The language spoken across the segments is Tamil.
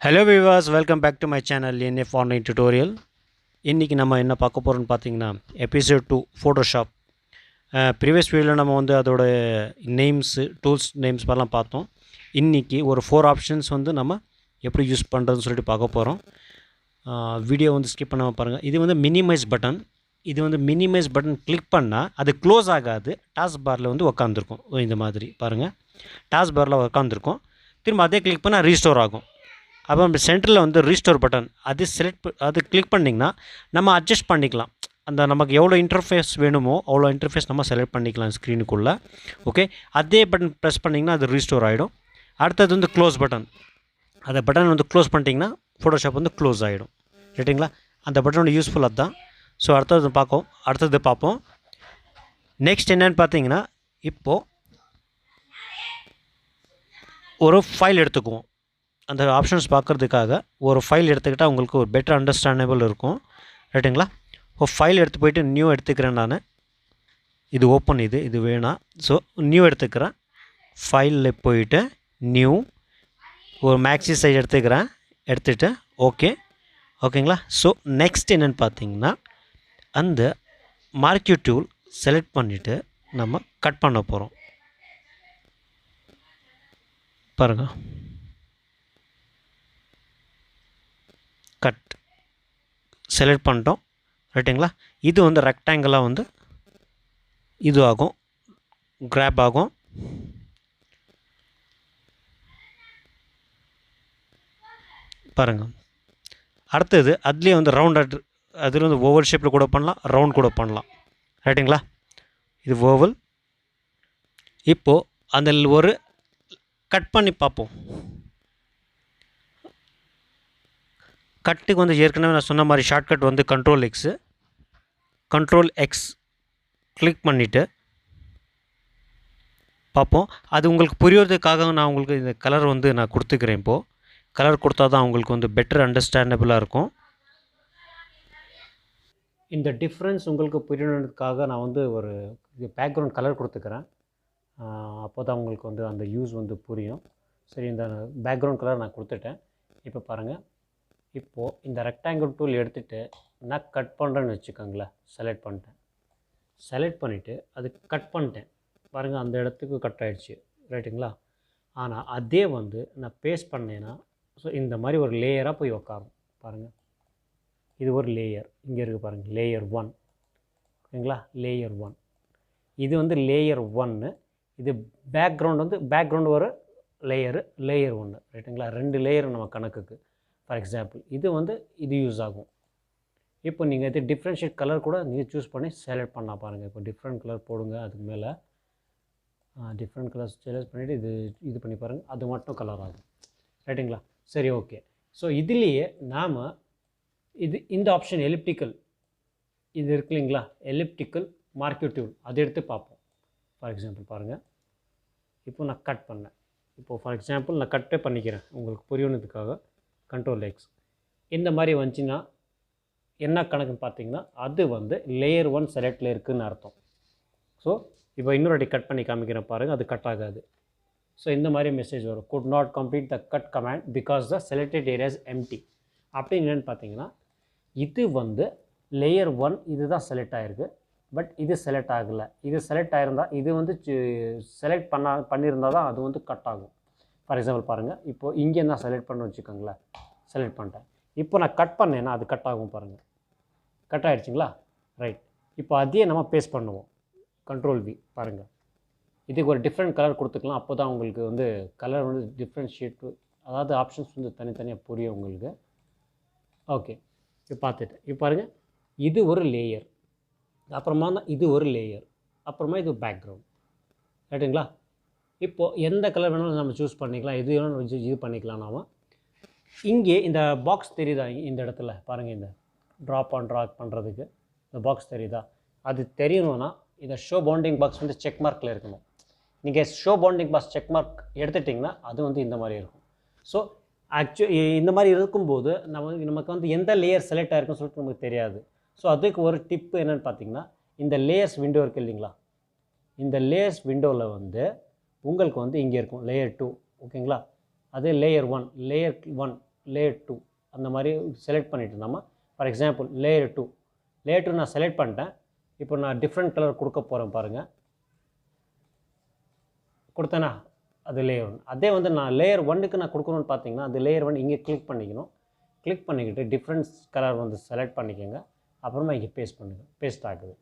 Hello viewers, welcome back to my channel NF Online Tutorial. இன்றைக்கி நம்ம என்ன பார்க்க போகிறோம்னு பார்த்தீங்கன்னா எபிசோட் 2 ஃபோட்டோஷாப். ப்ரீவியஸ் வீடியோவில் நம்ம வந்து அதோட நேம்ஸு டூல்ஸ் நேம்ஸ் எல்லாம் பார்த்தோம். இன்றைக்கி ஒரு 4 ஆப்ஷன்ஸ் வந்து நம்ம எப்படி யூஸ் பண்ணுறதுன்னு சொல்லிட்டு பார்க்க போகிறோம். வீடியோ வந்து ஸ்கிப் பண்ணாமல் பாருங்கள். இது வந்து மினிமைஸ் பட்டன். இது வந்து மினிமைஸ் பட்டன் கிளிக் பண்ணால் அது க்ளோஸ் ஆகாது. டாஸ்க் பாரில் வந்து உக்காந்துருக்கும். இந்த மாதிரி பாருங்கள், டாஸ்க் பாரில் உக்காந்துருக்கும். திரும்ப அதே கிளிக் பண்ணால் ரீஸ்டோர் ஆகும். அப்போ நம்ம சென்டரில் வந்து ரீஸ்டோர் பட்டன் அது கிளிக் பண்ணிங்கன்னா நம்ம அட்ஜஸ்ட் பண்ணிக்கலாம். அந்த நமக்கு எவ்வளோ இன்டர்ஃபேஸ் வேணுமோ அவ்வளோ இன்டர்ஃபேஸ் நம்ம செலக்ட் பண்ணிக்கலாம் ஸ்க்ரீனுக்குள்ளே. ஓகே, அதே பட்டன் ப்ரெஸ் பண்ணிங்கன்னா அது ரீஸ்டோர் ஆகிடும். அடுத்தது வந்து க்ளோஸ் பட்டன். அந்த பட்டன் வந்து க்ளோஸ் பண்ணிட்டிங்கன்னா ஃபோட்டோஷாப் வந்து க்ளோஸ் ஆகிடும். ரைட்டுங்களா? அந்த பட்டனோட யூஸ்ஃபுல் அதுதான். ஸோ அடுத்தது பார்ப்போம். நெக்ஸ்ட் என்னென்னு பார்த்தீங்கன்னா, இப்போது ஒரு ஃபைல் எடுத்துக்குவோம். அந்த ஆப்ஷன்ஸ் பார்க்குறதுக்காக ஒரு ஃபைல் எடுத்துக்கிட்டால் உங்களுக்கு ஒரு பெட்டர் அண்டர்ஸ்டாண்டபிள் இருக்கும். ரைட்டுங்களா? ஒரு ஃபைல் எடுத்து போய்ட்டு நியூ எடுத்துக்கிறேன். நான் இது ஓப்பன், இது வேணாம். ஸோ நியூ எடுத்துக்கிறேன். ஃபைலில் போயிட்டு நியூ ஒரு மேக்ஸி சைஸ் எடுத்துகிட்டு ஓகேங்களா? ஸோ நெக்ஸ்ட் என்னென்னு பார்த்தீங்கன்னா, அந்த மார்க்யூ டூல் செலக்ட் பண்ணிவிட்டு நம்ம கட் பண்ண போகிறோம். பாருங்கள், கட் செலக்ட் பண்ணிட்டோம். ரைட்டுங்களா? இது வந்து ரெக்டாங்கிளாக வந்து இது ஆகும், கிராப் ஆகும். பாருங்கள், அடுத்தது அதுலேயே வந்து ரவுண்ட், அதில் வந்து ஓவல் ஷேப்பில் கூட பண்ணலாம், ரவுண்ட் கூட பண்ணலாம். ரைட்டுங்களா? இது ஓவல். இப்போது அதில் ஒரு கட் பண்ணி பார்ப்போம். கட்டுக்கு வந்து ஏற்கனவே நான் சொன்ன மாதிரி ஷார்ட்கட் வந்து கண்ட்ரோல் எக்ஸ் கிளிக் பண்ணிவிட்டு பார்ப்போம். அது உங்களுக்கு புரியறதுக்காக நான் உங்களுக்கு இந்த கலர் வந்து நான் கொடுத்துக்கிறேன். இப்போது கலர் கொடுத்தா தான் உங்களுக்கு வந்து பெட்டர் அண்டர்ஸ்டாண்டபிளாக இருக்கும். இந்த டிஃப்ரென்ஸ் உங்களுக்கு புரியணுன்றதுக்காக நான் வந்து ஒரு பேக்ரவுண்ட் கலர் கொடுத்துக்கிறேன். அப்போ தான் உங்களுக்கு வந்து அந்த யூஸ் வந்து புரியும். சரி, இந்த பேக்ரவுண்ட் கலர் நான் கொடுத்துட்டேன். இப்போ பாருங்கள், இப்போது இந்த ரெக்டாங்கிள் டூல் எடுத்துகிட்டு நான் கட் பண்ணுறேன்னு வச்சுக்கோங்களேன். செலக்ட் பண்ணிவிட்டு அது கட் பண்ணிட்டேன். பாருங்கள், அந்த இடத்துக்கு கட் ஆகிடுச்சு. ரைட்டுங்களா? ஆனால் அதே வந்து நான் பேஸ்ட் பண்ணேன்னா, ஸோ இந்த மாதிரி ஒரு லேயராக போய் உக்காரும். பாருங்கள், இது ஒரு லேயர் இங்கே இருக்குது. பாருங்கள், லேயர் 1. ஓகேங்களா? லேயர் 1 இது வந்து லேயர் 1. இது பேக்ரவுண்ட் ஒரு லேயர் 1. ரைட்டுங்களா? 2 லேயர் நம்ம கணக்குக்கு. ஃபார் எக்ஸாம்பிள் இது யூஸ் ஆகும். இப்போ நீங்கள் இது டிஃப்ரென்ஷியேட் கலர் கூட நீங்கள் சூஸ் பண்ணி செலக்ட் பண்ணலாம். பாருங்கள், இப்போ டிஃப்ரெண்ட் கலர் போடுங்க. அதுக்கு மேலே டிஃப்ரெண்ட் கலர்ஸ் செலக்ட் பண்ணிவிட்டு இது பண்ணி பாருங்கள், அது மட்டும் கலர் ஆகும். ரைட்டுங்களா? சரி, ஓகே. ஸோ இதுலேயே நாம் இந்த ஆப்ஷன் எலிப்டிக்கல் இது இருக்கு இல்லைங்களா? எலிப்டிக்கல் மார்க்யூ டூல் அதை எடுத்து பார்ப்போம். ஃபார் எக்ஸாம்பிள் பாருங்கள், இப்போ நான் கட் பண்ணேன். இப்போது ஃபார் எக்ஸாம்பிள் நான் கட்டே பண்ணிக்கிறேன் உங்களுக்கு புரியணுன்றதுக்காக. கண்ட்ரோல் எக்ஸ் இந்த மாதிரி வந்துச்சுன்னா என்ன கணக்குன்னு பார்த்தீங்கன்னா, அது வந்து லேயர் 1 செலக்டில் இருக்குதுன்னு அர்த்தம். ஸோ இப்போ இன்னொரு வாட்டி கட் பண்ணி காமிக்கிறேன். பாருங்கள், அது கட் ஆகாது. ஸோ இந்த மாதிரி மெசேஜ் வரும், could not complete the cut command because the selected area is empty. அப்படி என்னென்னு பார்த்தீங்கன்னா, இது வந்து லேயர் 1 இது தான் செலக்ட் ஆகிருக்கு. பட் இது செலக்ட் ஆகலை. இது செலக்ட் ஆகிருந்தால் இது வந்து செலக்ட் பண்ணியிருந்தால் தான் அது வந்து கட் ஆகும். ஃபார் எக்ஸாம்பிள் பாருங்கள், இப்போது இங்கே நான் செலக்ட் பண்ண வச்சுக்கோங்களேன். செலக்ட் பண்ணிட்டேன். இப்போ நான் கட் பண்ணேன்னா அது கட் ஆகும். பாருங்கள், கட் ஆகிடுச்சிங்களா? ரைட். இப்போ அதையே நம்ம பேஸ்ட் பண்ணுவோம். Control V. பாருங்கள், இதுக்கு ஒரு டிஃப்ரெண்ட் கலர் கொடுத்துக்கலாம். அப்போ தான் உங்களுக்கு வந்து கலர் வந்து டிஃப்ரென்ஷியேட், அதாவது ஆப்ஷன்ஸ் வந்து தனித்தனியாக புரியும் உங்களுக்கு. ஓகே, இப்போ பார்த்துட்டேன். இப்போ பாருங்கள், இது ஒரு லேயர், அப்புறமா தான் இது ஒரு லேயர், அப்புறமா இது பேக்ரவுண்ட். ரைட்டுங்களா? இப்போது எந்த கலர் வேணாலும் நம்ம சூஸ் பண்ணிக்கலாம். எது வேணாலும் இது பண்ணிக்கலாம். நாம் இங்கே இந்த பாக்ஸ் தெரியுதா? இந்த இடத்துல பாருங்கள், இந்த ட்ராப் பண்ணுறதுக்கு இந்த பாக்ஸ் தெரியுதா? அது தெரியணும்னா இந்த ஷோ பவுண்டிங் பாக்ஸ் வந்து செக் மார்க்கில் இருக்கணும். நீங்கள் show bounding box check mark எடுத்துட்டிங்கன்னா அது வந்து இந்த மாதிரி இருக்கும். ஸோ இந்த மாதிரி இருக்கும்போது நமக்கு வந்து எந்த லேயர் செலக்ட் ஆகிருக்குன்னு சொல்லிட்டு நமக்கு தெரியாது. ஸோ அதுக்கு ஒரு டிப்பு என்னென்னு பார்த்தீங்கன்னா, இந்த லேயர்ஸ் விண்டோ இருக்குது இல்லைங்களா? இந்த லேயர்ஸ் விண்டோவில் வந்து உங்களுக்கு வந்து இங்கே இருக்கும் லேயர் 2. ஓகேங்களா? அது லேயர் 1 லேயர் 2 அந்த மாதிரி செலக்ட் பண்ணிவிட்டு நம்ம ஃபார் எக்ஸாம்பிள் லேயர் 2 நான் செலக்ட் பண்ணிட்டேன். இப்போ நான் டிஃப்ரெண்ட் கலர் கொடுக்க போகிறேன் பாருங்கள். கொடுத்தேன்னா அது லேயர் 1. அதே வந்து நான் லேயர் 1க்கு நான் கொடுக்கணும்னு பார்த்தீங்கன்னா அது லேயர் 1 இங்கே கிளிக் பண்ணிக்கணும். கிளிக் பண்ணிக்கிட்டு டிஃப்ரெண்ட் கலர் வந்து செலக்ட் பண்ணிக்கோங்க. அப்புறமா இங்கே பேஸ்ட் ஆகுது.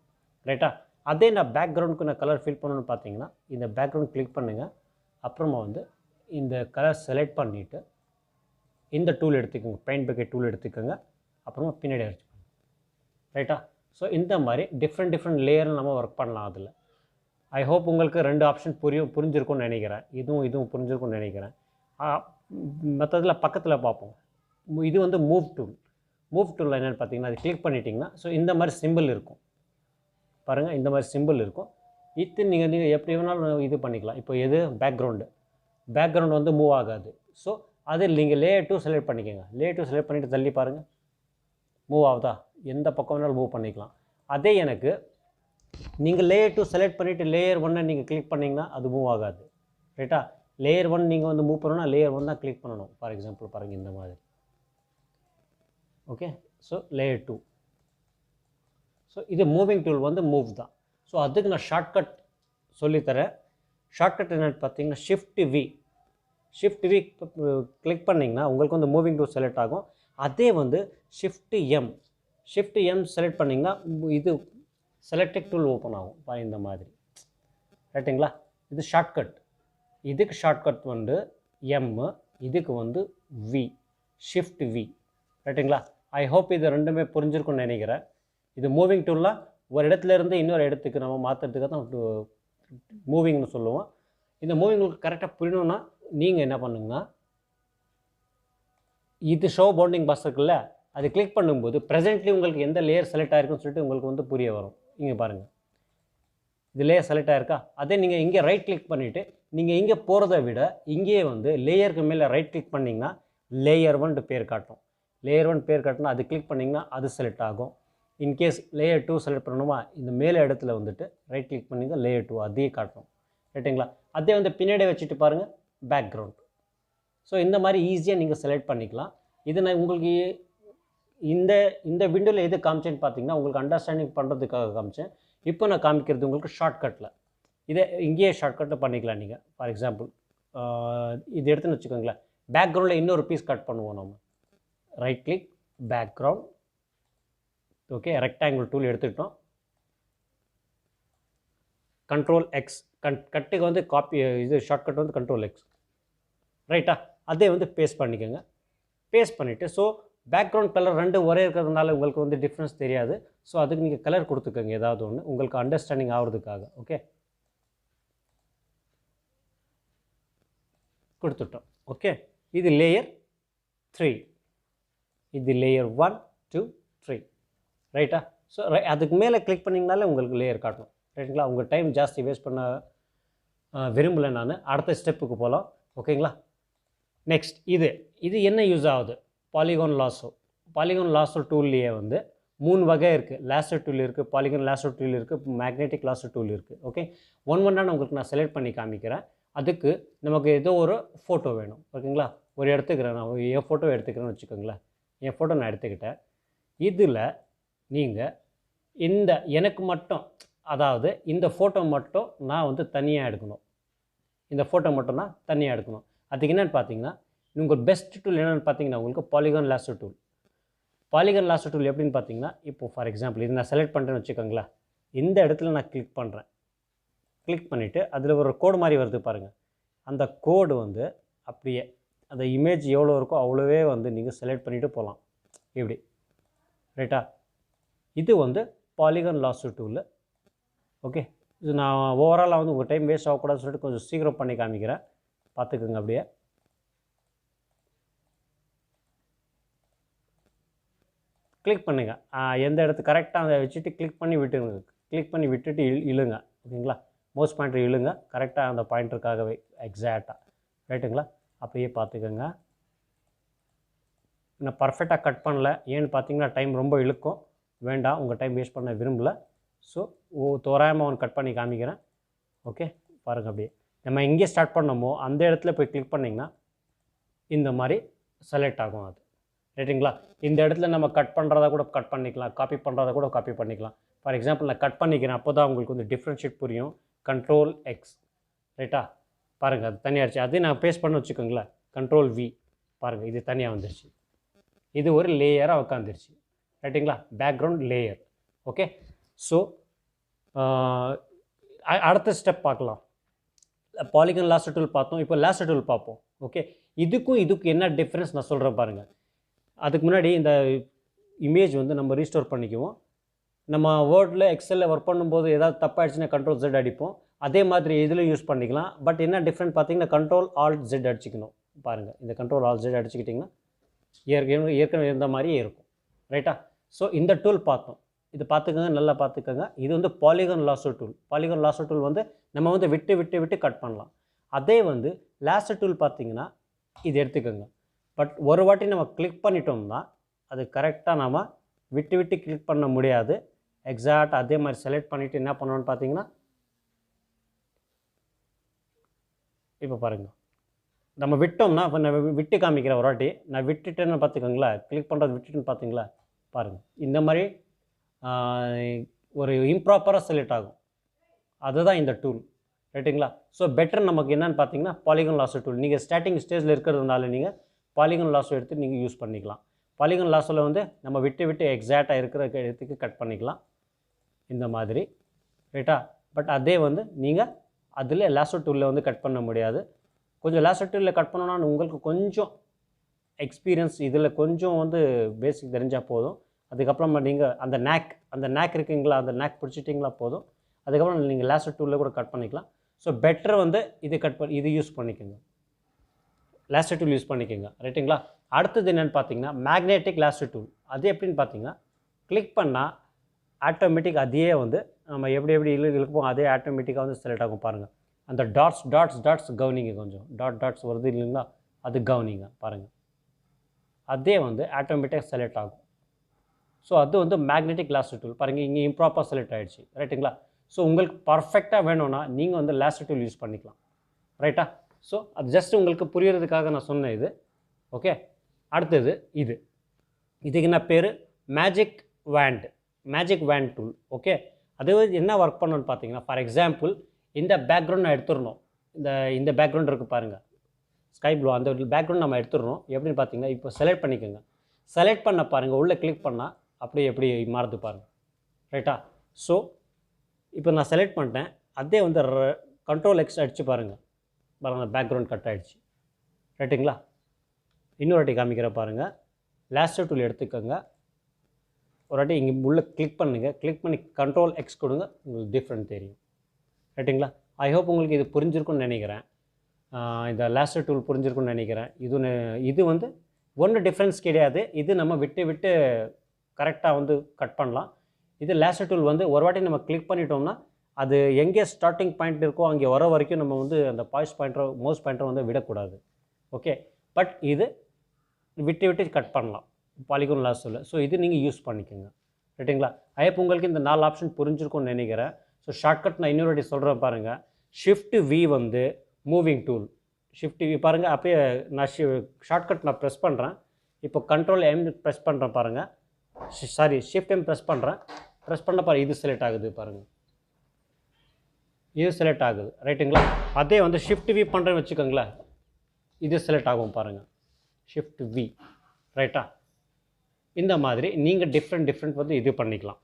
ரைட்டா? அதே நான் பேக்ரவுண்டுக்கு நான் கலர் ஃபில் பண்ணணும்னு பார்த்தீங்கன்னா இந்த பேக்ரவுண்ட் கிளிக் பண்ணுங்கள். அப்புறமா வந்து இந்த கலர் செலக்ட் பண்ணிவிட்டு இந்த டூல் எடுத்துக்கோங்க, பெயிண்ட் பக்கெட் டூல் எடுத்துக்கோங்க. அப்புறமா பின்னாடி அடிச்சுக்கோங்க. ரைட்டா? ஸோ இந்த மாதிரி டிஃப்ரெண்ட் லேயரில் நம்ம ஒர்க் பண்ணலாம். அதில் ஐ ஹோப் உங்களுக்கு 2 ஆப்ஷன் புரிஞ்சிருக்கும்னு நினைக்கிறேன். இதுவும் புரிஞ்சிருக்கும்னு நினைக்கிறேன். மற்றதில் பக்கத்தில் பார்ப்போம். இது வந்து மூவ் டூல் என்னென்னு பார்த்தீங்கன்னா அது கிளிக் பண்ணிட்டீங்கன்னா ஸோ இந்த மாதிரி சிம்பிள் இருக்கும் பாருங்கள். இந்த மாதிரி சிம்பிள் இருக்கும். இது நீங்கள் எப்படி வேணாலும் இது பண்ணிக்கலாம். இப்போ எது பேக்ரவுண்டு வந்து மூவ் ஆகாது. ஸோ அது நீங்கள் லேயர் 2 செலக்ட் பண்ணிக்கோங்க. லேயர் 2 செலக்ட் பண்ணிவிட்டு தள்ளி பாருங்கள், மூவ் ஆகுதா? எந்த பக்கம் வேணாலும் மூவ் பண்ணிக்கலாம். அதே எனக்கு நீங்கள் லேயர் 2 செலக்ட் பண்ணிவிட்டு லேயர் 1 நீங்கள் கிளிக் பண்ணிங்கன்னா அது மூவ் ஆகாது. ரைட்டா? லேயர் 1 நீங்கள் வந்து மூவ் பண்ணணும்னா லேயர் 1 தான் கிளிக் பண்ணணும். ஃபார் எக்ஸாம்பிள் பாருங்கள் இந்த மாதிரி. Okay, so layer 2. ஸோ இது மூவிங் டூல் வந்து மூவ் தான். ஸோ அதுக்கு நான் ஷார்ட்கட் சொல்லித்தரேன். ஷார்ட்கட் என்னென்னு பார்த்தீங்கன்னா ஷிஃப்ட் வி கிளிக் பண்ணிங்கன்னா உங்களுக்கு வந்து மூவிங் டூல் செலக்ட் ஆகும். அதே வந்து ஷிஃப்ட் எம் செலக்ட் பண்ணிங்கன்னா இது செலக்டட் டூல் ஓப்பன் ஆகும் இந்த மாதிரி. ரைட்டுங்களா? இது ஷார்ட்கட். இதுக்கு ஷார்ட்கட் வந்து எம், இதுக்கு வந்து வி, ஷிஃப்ட் வி. ரைட்டுங்களா? ஐ ஹோப் இது ரெண்டுமே புரிஞ்சிருக்கும்னு நினைக்கிறேன். இது மூவிங் டூல்லாம் ஒரு இடத்துல இருந்து இன்னொரு இடத்துக்கு நம்ம மாற்றுறதுக்காக தான் மூவிங்னு சொல்லுவோம். இந்த மூவிங் உங்களுக்கு கரெக்டாக புரியணும்னா நீங்கள் என்ன பண்ணுங்கன்னா இது ஷோ பவுண்டிங் பாக்ஸ் இருக்குல்ல, அது கிளிக் பண்ணும்போது ப்ரெசென்ட்லி உங்களுக்கு எந்த லேயர் செலக்ட் ஆகிருக்குன்னு சொல்லிட்டு உங்களுக்கு வந்து புரிய வரும். இங்கே பாருங்கள், இது லேயர் செலக்ட் ஆகிருக்கா? அதே நீங்கள் இங்கே ரைட் கிளிக் பண்ணிவிட்டு நீங்கள் இங்கே போகிறத விட இங்கேயே வந்து லேயருக்கு மேலே ரைட் கிளிக் பண்ணிங்கன்னா லேயர் 1 பேர் காட்டும். லேயர் 1 பேர் காட்டினா அது கிளிக் பண்ணிங்கன்னா அது செலக்ட் ஆகும். இன்கேஸ் லேயர் 2 செலக்ட் பண்ணணுமா இந்த மேலே இடத்துல வந்துட்டு ரைட் கிளிக் பண்ணிங்க லேயர் 2 அதே காட்டும். ரைட்டுங்களா? அதே வந்து பின்னாடி வச்சுட்டு பாருங்கள் பேக்ரவுண்ட். ஸோ இந்த மாதிரி ஈஸியாக நீங்கள் செலக்ட் பண்ணிக்கலாம். இது நான் உங்களுக்கு இந்த விண்டோவில் எது காமிச்சேன்னு பார்த்தீங்கன்னா உங்களுக்கு அண்டர்ஸ்டாண்டிங் பண்ணுறதுக்காக காமிச்சேன். இப்போ நான் காமிக்கிறது உங்களுக்கு ஷார்ட்கட்டில். இதை இங்கேயே ஷார்ட்கட்டில் பண்ணிக்கலாம் நீங்கள். ஃபார் எக்ஸாம்பிள் இது எடுத்துன்னு வச்சுக்கோங்களேன், பேக்ரவுண்டில் இன்னொரு பீஸ் கட் பண்ணுவோம் நம்ம. Right click background. Okay, rectangle tool எடுத்துக்கிட்டோம். கண்ட்ரோல் எக்ஸ், கட்டுக்கு வந்து காப்பி, இது ஷார்ட்கட் வந்து கண்ட்ரோல் எக்ஸ். ரைட்டா? அதே வந்து பேஸ்ட் பண்ணிக்கோங்க. பேஸ்ட் பண்ணிவிட்டு ஸோ பேக்ரவுண்ட் கலர் 2 ஒரே இருக்கிறதுனால உங்களுக்கு வந்து டிஃப்ரென்ஸ் தெரியாது. ஸோ அதுக்கு நீங்கள் கலர் கொடுத்துக்கோங்க ஏதாவது ஒன்று உங்களுக்கு அண்டர்ஸ்டாண்டிங் ஆகிறதுக்காக. ஓகே, கொடுத்துட்டோம். ஓகே, இது லேயர் 3, இது லேயர் 1 2 3. ரைட்டா? ஸோ அதுக்கு மேலே கிளிக் பண்ணிங்கனாலே உங்களுக்கு லேயர் காட்டணும். ரைட்டுங்களா? உங்கள் டைம் ஜாஸ்தி வேஸ்ட் பண்ண விரும்பலை நான். அடுத்த ஸ்டெப்புக்கு போகலாம். ஓகேங்களா? நெக்ஸ்ட் இது என்ன யூஸ் ஆகுது? பாலிகான் லாசோ டூல்லையே வந்து 3 வகை இருக்குது. லேசர் டூல் இருக்குது, பாலிகான் லேசர் டூல் இருக்குது, மேக்னெட்டிக் லேசர் டூல் இருக்குது. ஓகே, ஒன்றாக உங்களுக்கு நான் செலக்ட் பண்ணி காமிக்கிறேன். அதுக்கு நமக்கு ஏதோ ஒரு ஃபோட்டோ வேணும். ஓகேங்களா? ஒரு எடுத்துக்கிறேன், நான் என் ஃபோட்டோ எடுத்துக்கிறேன்னு வச்சுக்கோங்களேன். என் ஃபோட்டோ நான் எடுத்துக்கிட்டேன். இதில் நீங்கள் எனக்கு மட்டும், அதாவது இந்த ஃபோட்டோ மட்டும் நான் வந்து தனியாக எடுக்கணும். இந்த ஃபோட்டோ மட்டும் நான் தனியாக எடுக்கணும். அதுக்கு என்னென்னு பார்த்தீங்கன்னா உங்கள் பெஸ்ட் டூல் என்னென்னு பார்த்தீங்கன்னா உங்களுக்கு polygon laser tool. Polygon laser tool எப்படின்னு பார்த்தீங்கன்னா இப்போது ஃபார் எக்ஸாம்பிள் இது நான் செலக்ட் பண்ணுறேன்னு வச்சுக்கோங்களேன். இந்த இடத்துல நான் கிளிக் பண்ணுறேன். கிளிக் பண்ணிவிட்டு அதில் ஒரு கோடு மாதிரி வருது பாருங்கள். அந்த கோடு வந்து அப்படியே அந்த இமேஜ் எவ்வளோ இருக்கோ அவ்வளோவே வந்து நீங்கள் செலக்ட் பண்ணிவிட்டு போகலாம் இப்படி. ரைட்டா? இது வந்து பாலிகான் லேசர் டூலு. ஓகே, இது நான் ஓவராலாக வந்து உங்கள் டைம் வேஸ்ட் ஆகக்கூடாதுன்னு சொல்லிட்டு கொஞ்சம் சீக்கிரம் பண்ணி காமிக்கிறேன், பார்த்துக்குங்க. அப்படியே கிளிக் பண்ணுங்கள். எந்த இடத்து கரெக்டாக அதை வச்சுட்டு கிளிக் பண்ணி விட்டுருங்க. கிளிக் பண்ணி விட்டுட்டு இழுங்க. ஓகேங்களா? மவுஸ் பாயிண்டர் இழுங்க கரெக்டாக அந்த பாயிண்டருக்காகவே எக்ஸாக்டாக. ரைட்டுங்களா? அப்படியே பார்த்துக்கோங்க. நான் பர்ஃபெக்டாக கட் பண்ணல. ஏன்னு பார்த்தீங்கன்னா டைம் ரொம்ப இழுக்கும். வேண்டாம், உங்கள் டைம் வேஸ்ட் பண்ண விரும்பலை. ஸோ தோராயமாக ஒன்று கட் பண்ணி காமிக்கிறேன். ஓகே, பாருங்கள். அப்படியே நம்ம எங்கே ஸ்டார்ட் பண்ணோமோ அந்த இடத்துல போய் கிளிக் பண்ணிங்கன்னா இந்த மாதிரி செலக்ட் ஆகும் அது. ரைட்டுங்களா? இந்த இடத்துல நம்ம கட் பண்ணுறதா கூட கட் பண்ணிக்கலாம், காப்பி பண்ணுறதா கூட காப்பி பண்ணிக்கலாம். ஃபார் எக்ஸாம்பிள் நான் கட் பண்ணிக்கிறேன், அப்போ தான் உங்களுக்கு வந்து டிஃப்ரென்ஷியேட் புரியும். கண்ட்ரோல் எக்ஸ், ரைட்டா? பாருங்கள், அது தனியாகிடுச்சு. அது நான் பேஸ்ட் பண்ண வச்சுக்கோங்களேன், கண்ட்ரோல் வி, பாருங்கள் இது தனியாக வந்துருச்சு. இது ஒரு லேயராக உட்காந்துருச்சு. ரைட்டுங்களா? Background layer. ஓகே, ஸோ அடுத்த ஸ்டெப் பார்க்கலாம். பாலிகன் லாஸ்டர் டூல் பார்த்தோம், இப்போ லாஸ்டர் டூல் பார்ப்போம். ஓகே, இதுக்கும் என்ன டிஃப்ரென்ஸ் நான் சொல்கிறேன் பாருங்கள். அதுக்கு முன்னாடி இந்த இமேஜ் வந்து நம்ம ரீஸ்டோர் பண்ணிக்குவோம். நம்ம வேர்டில் எக்ஸலில் ஒர்க் பண்ணும்போது ஏதாவது தப்பாகிடுச்சுன்னா கண்ட்ரோல் Z அடிப்போம். அதே மாதிரி இதில் யூஸ் பண்ணிக்கலாம். பட் என்ன டிஃப்ரெண்ட் பார்த்தீங்கன்னா கண்ட்ரோல் ஆல்ட் Z அடிச்சிக்கணும். பாருங்கள், இந்த கண்ட்ரோல் ஆல்ட் Z அடிச்சுக்கிட்டிங்கன்னா ஏற்கனவே இருந்த மாதிரியே இருக்கும். ரைட்டா? ஸோ இந்த டூல் பார்த்தோம், இது பார்த்துக்கோங்க, நல்லா பார்த்துக்கோங்க. இது வந்து பாலிகன் லாஸ்டர் டூல். பாலிகன் லாஸ்டர் டூல் வந்து நம்ம வந்து விட்டு கட் பண்ணலாம். அதே வந்து லாஸ்டர் டூல் பார்த்திங்கன்னா இது எடுத்துக்கோங்க. பட் ஒரு வாட்டி நம்ம கிளிக் பண்ணிட்டோம்னா அது கரெக்டாக நம்ம விட்டு கிளிக் பண்ண முடியாது. எக்ஸாக்ட் அதே மாதிரி செலக்ட் பண்ணிவிட்டு என்ன பண்ணணும்னு பார்த்தீங்கன்னா, இப்போ பாருங்கள், நம்ம விட்டோம்னா இப்போ நான் விட்டு காமிக்கிறேன். ஒரு வாட்டி நான் விட்டுட்டேன்னு பார்த்துக்கோங்களேன், கிளிக் பண்ணுறது விட்டுட்டுன்னு பார்த்தீங்களா? பாருங்கள், இந்த மாதிரி ஒரு இம்ப்ராப்பராக செலக்ட் ஆகும். அதுதான் இந்த டூல். ரைட்டுங்களா? ஸோ பெட்டர் நமக்கு என்னென்னு பார்த்தீங்கன்னா பாலிகன் லாஸ்டர் டூல். நீங்கள் ஸ்டார்டிங் ஸ்டேஜில் இருக்கிறதுனால நீங்கள் பாலிகன் லாஸ்டர் எடுத்து நீங்கள் யூஸ் பண்ணிக்கலாம். பாலிகன் லாஸ்டரில் வந்து நம்ம விட்டு எக்ஸாக்டாக இருக்கிற இடத்துக்கு கட் பண்ணிக்கலாம் இந்த மாதிரி. ரைட்டா? பட் அதே வந்து நீங்கள் அதில் லாஸ்டர் டூலில் வந்து கட் பண்ண முடியாது. கொஞ்சம் லாஸ்டர் டூலில் கட் பண்ணணும்னா உங்களுக்கு கொஞ்சம் எக்ஸ்பீரியன்ஸ், இதில் கொஞ்சம் வந்து பேசிக் தெரிஞ்சால் போதும். அதுக்கப்புறம் நீங்கள் அந்த நேக் இருக்குங்களா, அந்த நேக் பிடிச்சிட்டிங்களா போதும். அதுக்கப்புறம் நீங்கள் லாஸ்டர் டூலில் கூட கட் பண்ணிக்கலாம். ஸோ பெட்டர் வந்து இது யூஸ் பண்ணிக்கோங்க, லாஸ்டர் டூல் யூஸ் பண்ணிக்கோங்க. ரைட்டுங்களா? அடுத்தது என்னென்னு பார்த்தீங்கன்னா மேக்னெட்டிக் லாஸ்டர் டூல். அது எப்படின்னு பார்த்தீங்கன்னா கிளிக் பண்ணால் ஆட்டோமேட்டிக் அதையே வந்து நம்ம எப்படி இழுப்போம் அதே ஆட்டோமேட்டிக்காக வந்து செலக்ட் ஆகும். பாருங்கள், அந்த டாட்ஸ் கவனிங்க, கொஞ்சம் டாட்ஸ் வருது இல்லைங்களா, அது கவனிங்க. பாருங்கள், அதே வந்து ஆட்டோமேட்டிக்காக செலக்ட் ஆகும். ஸோ அது வந்து மேக்னெட்டிக் லாஸ்டர் டூல். பாருங்கள், இங்கே இம்ப்ராப்பராக செலக்ட் ஆகிடுச்சு. ரைட்டுங்களா? ஸோ உங்களுக்கு பர்ஃபெக்டாக வேணும்னா நீங்கள் வந்து லாஸ்டர் டூல் யூஸ் பண்ணிக்கலாம். ரைட்டா? ஸோ அது ஜஸ்ட் உங்களுக்கு புரியறதுக்காக நான் சொன்னேன் இது. ஓகே, அடுத்தது இதுக்கு என்ன பேர்? Magic want tool. ஓகே, அது என்ன ஒர்க் பண்ணணும்னு பார்த்தீங்கன்னா, ஃபார் எக்ஸாம்பிள் இந்த பேக்ரவுண்ட் நான் எடுத்துடணும். இந்த பேக்ரவுண்ட் இருக்குது பாருங்கள், ஸ்கை ப்ளூ, அந்த பேக்ரவுண்ட் நம்ம எடுத்துடணும். எப்படின்னு பார்த்தீங்கன்னா இப்போ செலக்ட் பண்ணிக்கோங்க. செலக்ட் பண்ண பாருங்கள், உள்ளே கிளிக் பண்ணால் அப்படியே எப்படி மாறுது பாருங்கள். ரைட்டா? ஸோ இப்போ நான் செலக்ட் பண்ணிட்டேன். அதே வந்து கண்ட்ரோல் எக்ஸ் அடித்து பாருங்கள், பேக்ரவுண்ட் கட் ஆகிடுச்சு. ரைட்டுங்களா? இன்னொரு வாட்டி காமிக்கிற பாருங்கள். லாஸ்டர் டூல் எடுத்துக்கோங்க, ஒரு வாட்டி இங்கே உள்ளே கிளிக் பண்ணுங்கள். கிளிக் பண்ணி கண்ட்ரோல் எக்ஸ் கொடுங்க, உங்களுக்கு டிஃப்ரெண்ட் தெரியும். ரைட்டுங்களா? ஐ ஹோப் உங்களுக்கு இது புரிஞ்சிருக்குன்னு நினைக்கிறேன். இந்த லாஸ்டர் டூல் புரிஞ்சிருக்குன்னு நினைக்கிறேன். இது வந்து ஒன்றும் டிஃப்ரென்ஸ் கிடையாது. இது நம்ம விட்டு கரெக்டாக வந்து கட் பண்ணலாம். இது லாஸ்டர் டூல் வந்து ஒரு வாட்டி நம்ம கிளிக் பண்ணிட்டோம்னா அது எங்கே ஸ்டார்டிங் பாயிண்ட் இருக்கோ அங்கே வர வரைக்கும் நம்ம வந்து அந்த மவுஸ் பாயிண்டர் வந்து விடக்கூடாது. ஓகே, பட் இது விட்டு கட் பண்ணலாம் பாலிகன் லாஸ்டரில். ஸோ இது நீங்கள் யூஸ் பண்ணிக்கோங்க. ரைட்டுங்களா? ஐயப்போ உங்களுக்கு இந்த 4 ஆப்ஷன் புரிஞ்சிருக்கும்னு நினைக்கிறேன். ஸோ ஷார்ட்கட் நான் இன்னொரு வாட்டி சொல்கிறேன் பாருங்கள். ஷிஃப்ட் வி வந்து மூவிங் டூல். ஷிஃப்ட் வி பாருங்கள், அப்போயே நான் ஷார்ட்கட் நான் ப்ரெஸ் பண்ணுறேன். இப்போ கண்ட்ரோல் எம் ப்ரெஸ் பண்ணுறேன் பாருங்கள். ஷிஃப்ட் எம் ப்ரெஸ் பண்ண பாருங்கள், இது செலக்ட் ஆகுது பாருங்கள், இது செலக்ட் ஆகுது. ரைட்டுங்களா? அதே வந்து ஷிஃப்ட் வி பண்ணுறேன்னு வச்சுக்கோங்களேன், இது செலக்ட் ஆகும் பாருங்கள், ஷிஃப்ட் வி. ரைட்டா? இந்த மாதிரி நீங்கள் டிஃப்ரெண்ட் வந்து இது பண்ணிக்கலாம்.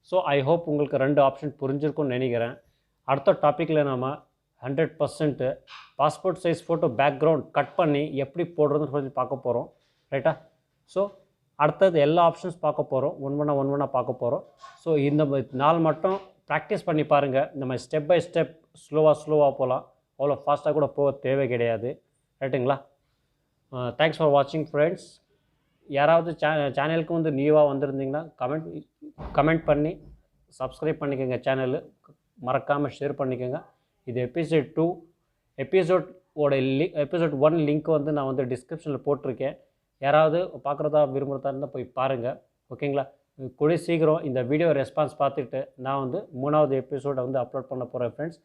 ஸோ ஐ ஹோப் உங்களுக்கு 2 ஆப்ஷன் புரிஞ்சிருக்கும்னு நினைக்கிறேன். அடுத்த டாப்பிக்கில் நம்ம 100% passport size photo background cut பண்ணி எப்படி போடுறதுன்னு சொல்லி பார்க்க போகிறோம். ரைட்டா? ஸோ அடுத்தது எல்லா ஆப்ஷன்ஸ் பார்க்க போகிறோம், ஒன் பார்க்க போகிறோம். ஸோ இந்த நாள் மட்டும் ப்ராக்டிஸ் பண்ணி பாருங்கள். நம்ம ஸ்டெப் பை ஸ்டெப் ஸ்லோவாக போகலாம், அவ்வளோ ஃபாஸ்ட்டாக கூட போக தேவை கிடையாது. ரைட்டுங்களா? தேங்க்ஸ் ஃபார் வாட்சிங் ஃப்ரெண்ட்ஸ். யாராவது சேனலுக்கு வந்து நியூவாக வந்திருந்தீங்கன்னா கமெண்ட் பண்ணி சப்ஸ்கிரைப் பண்ணிக்கோங்க, சேனலு மறக்காமல் ஷேர் பண்ணிக்கோங்க. இது எபிசோட் 2. எபிசோட் 1 லிங்க் வந்து நான் வந்து டிஸ்கிரிப்ஷனில் போட்டிருக்கேன். யாராவது பார்க்குறதா விரும்புகிறதா இருந்தால் போய் பாருங்கள். ஓகேங்களா? கூடிய சீக்கிரம் இந்த வீடியோ ரெஸ்பான்ஸ் பார்த்துட்டு நான் வந்து 3வது எபிசோடை வந்து அப்லோட் பண்ண போகிறேன் ஃப்ரெண்ட்ஸ்.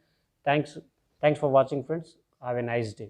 தேங்க்ஸ் ஃபார் வாட்சிங் friends. Have a nice day.